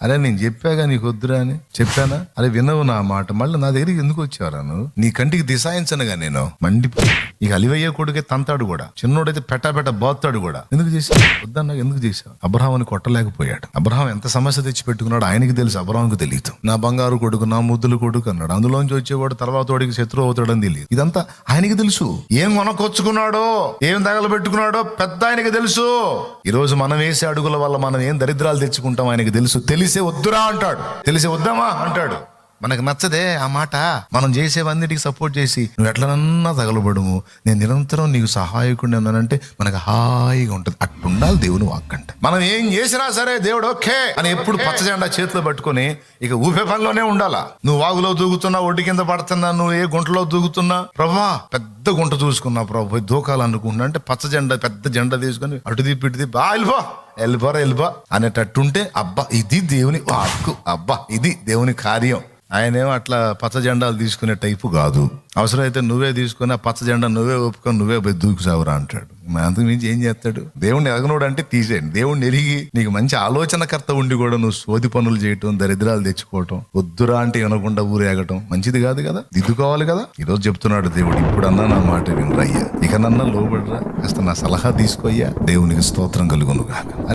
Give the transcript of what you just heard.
అరే నేను చెప్పాగా నీకు వద్దురా అని చెప్పానా? అరే వినవు నా మాట, మళ్ళీ నా దగ్గరికి ఎందుకు వచ్చావరా నువ్వు? నీ కంటికి దిశాయించనుగా నేను మండిపో. ఇక అలివయ్యే కొడుకే తంతాడు కూడా, చిన్నోడైతే పెట్ట బాతాడు కూడా. ఎందుకు చేశావు? వద్దన్నా ఎందుకు చేశావు? అబ్రహాంని కొట్టలేకపోయాడు. అబ్రహాం ఎంత సమస్య తెచ్చి పెట్టుకున్నాడు ఆయనకి తెలుసు, అబ్రహాంకి తెలియదు. నా బంగారు కొడుకు, నా ముద్దుల కొడుకు అన్నాడు. అందులోంచి వచ్చేవాడు తర్వాత వాడికి శత్రువు అవుతాడని తెలియదు. ఇదంతా ఆయనకి తెలుసు. ఏం కొనకొచ్చుకున్నాడో, ఏం తగలబెట్టుకున్నాడో పెద్ద ఆయనకి తెలుసు. ఈ రోజు మనం వేసే అడుగుల వల్ల మనం ఏం దరిద్రాలు తెచ్చుకుంటాం ఆయనకి తెలుసు. తెలిసే వద్దురా అంటాడు, తెలిసే వద్దామా అంటాడు. మనకు నచ్చదే ఆ మాట. మనం చేసేవన్నిటికి సపోర్ట్ చేసి నువ్వు ఎట్లనన్నా తగలబడుము, నేను నిరంతరం నీకు సహాయకుడిని అన్నానంటే మనకు హాయిగా ఉంటుంది. అట్టుండాలి దేవుని వాక్ అంటే. మనం ఏం చేసినా సరే దేవుడు ఓకే అని ఎప్పుడు పచ్చ జెండా చేతిలో పట్టుకొని ఇక ఊపే పనిలోనే ఉండాలా. నువ్వు వాగులో దూకుతున్నా, ఒడ్డు కింద పడుతున్నా, నువ్వు ఏ గుంటలో దూకుతున్నా, ప్రభా పెద్ద గుంట చూసుకున్నా ప్రభు దూకాలనుకుంటున్నా అంటే పచ్చ జెండా పెద్ద జెండా తీసుకొని అటు తిప్పి ఇటు తిప్పి వెళ్ళిపో అనేటట్టుంటే అబ్బా ఇది దేవుని వాక్కు, అబ్బా ఇది దేవుని కార్యం. ఆయనేమో అట్లా పచ్చ జెండాలు తీసుకునే టైపు కాదు. అవసరమైతే నువ్వే తీసుకుని ఆ పచ్చ జెండా నువ్వే ఒప్పుకొని నువ్వే పోయి దూకుసావురా అంటాడు. అంతకు మించి ఏం చేస్తాడు? దేవుణ్ణి ఎరగనోడు అంటే తీసేయండి. దేవుణ్ణి ఎరిగి నీకు మంచి ఆలోచనకర్త ఉండి కూడా నువ్వు సోది పనులు చేయటం, దరిద్రాలు తెచ్చుకోవటం, వద్దురా అంటే వినకుండా ఊరేగటం మంచిది కాదు కదా. దిద్దుకోవాలి కదా. ఈరోజు చెప్తున్నాడు దేవుడు, ఇప్పుడన్నా నా మాట వినరయ్యా, ఇక నన్నా లోబడరా, కాస్త నా సలహా తీసుకోయ్యా. దేవునికి స్తోత్రం కలుగును గాక.